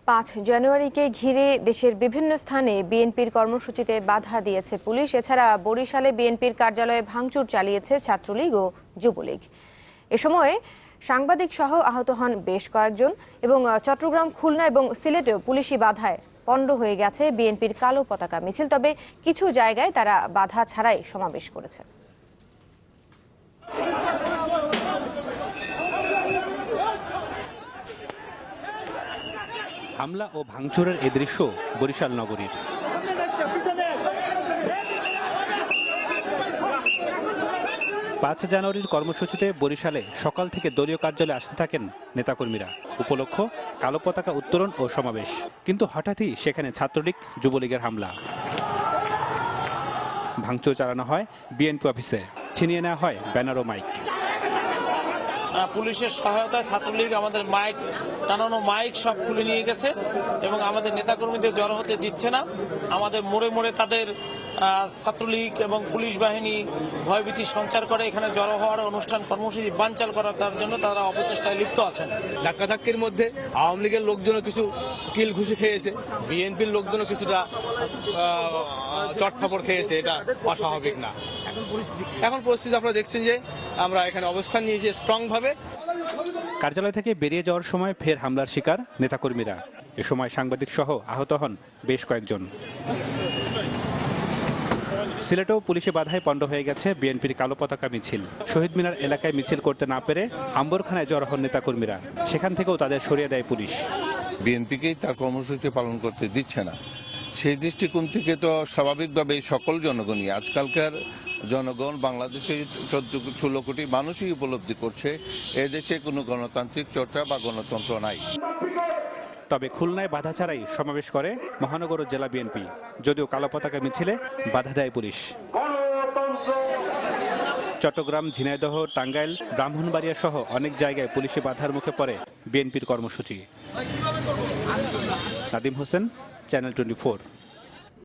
5 জানুয়ারিকে ঘিরে দেশের বিভিন্ন স্থানে বিএনপির কর্মসূচিতে বাধা দিয়েছে পুলিশ। এছাড়া বরিশালে বিএনপির কার্যালয়ে ভাঙচুর চালিয়েছে ছাত্রলীগ ও যুবলীগ। এ সময় সাংবাদিক সহ আহত হন বেশ কয়েকজন এবং চট্টগ্রাম, খুলনা এবং সিলেটেও পুলিশি বাধায় পণ্ড হয়ে গেছে বিএনপির কালো পতাকা মিছিল। তবে কিছু জায়গায় তারা বাধা ছাড়াই সমাবেশ করেছে। হামলা ও ভাঙচুরের এ দৃশ্য বরিশাল নগরীর। 5 জানুয়ারির কর্মসূচিতে বরিশালে সকাল থেকে দলীয় কার্যালয়ে আসতে থাকেন নেতাকর্মীরা। উপলক্ষ কালো পতাকা উত্তোলন ও সমাবেশ। কিন্তু হঠাৎই সেখানে ছাত্রলীগ, যুবলীগের হামলা। ভাঙচুর চালানো হয় বিএনপি অফিসে, ছিনিয়ে নেওয়া হয় ব্যানার ও মাইক। পুলিশের সহায়তায় ছাত্রলীগ আমাদের মাইক, টানানো মাইক সব খুলে নিয়ে গেছে এবং আমাদের নেতাকর্মীদের জড়ো হতে দিচ্ছে না। আমাদের মোড়ে মোড়ে তাদের ছাত্রলীগ এবং পুলিশ বাহিনী ভয়ভীতি সঞ্চার করে এখানে জড়ো হওয়ার অনুষ্ঠান কর্মসূচি বানচাল করার জন্য তারা অপচেষ্টায় লিপ্ত আছেন। ধাক্কাধাক্কির মধ্যে আওয়ামী লীগের লোকজনও কিছু কিল ঘুষি খেয়েছে, বিএনপির লোকজনও কিছুটা চটফাপড় খেয়েছে। এটা অস্বাভাবিক না। এখন পরিস্থিতি আপনারা দেখছেন যে আমরা এখানে অবস্থান নিয়েছি স্ট্রং ভাবে। কার্যালয় থেকে বেরিয়ে যাওয়ার সময় ফের হামলার শিকার নেতাকর্মীরা। এ সময় সাংবাদিক সহ আহত হন বেশ কয়েকজন। সিলেটেও পুলিশি বাধায় পণ্ড হয়ে গেছে বিএনপির কালো পতাকা মিছিল। শহীদ মিনার এলাকায় মিছিল করতে না পেরে আম্বরখানায় জড়ো হন নেতাকর্মীরা। সেখান থেকেও তাদের সরিয়ে দেয় পুলিশ। বিএনপিকেই তার কর্মসূচি পালন করতে দিচ্ছে না। সেই দৃষ্টিকোণ থেকে তো স্বাভাবিকভাবে সকল জনগণই, আজকালকার জনগণ, বাংলাদেশের 14-16 কোটি মানুষই উপলব্ধি করছে এদেশে কোনো গণতান্ত্রিক চর্চা বা গণতন্ত্র নাই। তবে খুলনায় বাধা ছাড়াই সমাবেশ করে মহানগর জেলা বিএনপি। যদিও কালো পতাকা মিছিলে বাধা দেয় পুলিশ। চট্টগ্রাম, ঝিনাইদহ, টাঙ্গাইল, ব্রাহ্মণবাড়িয়া সহ অনেক জায়গায় পুলিশি বাধার মুখে পড়ে বিএনপির কর্মসূচি। নাদিম হোসেন, চ্যানেল 24।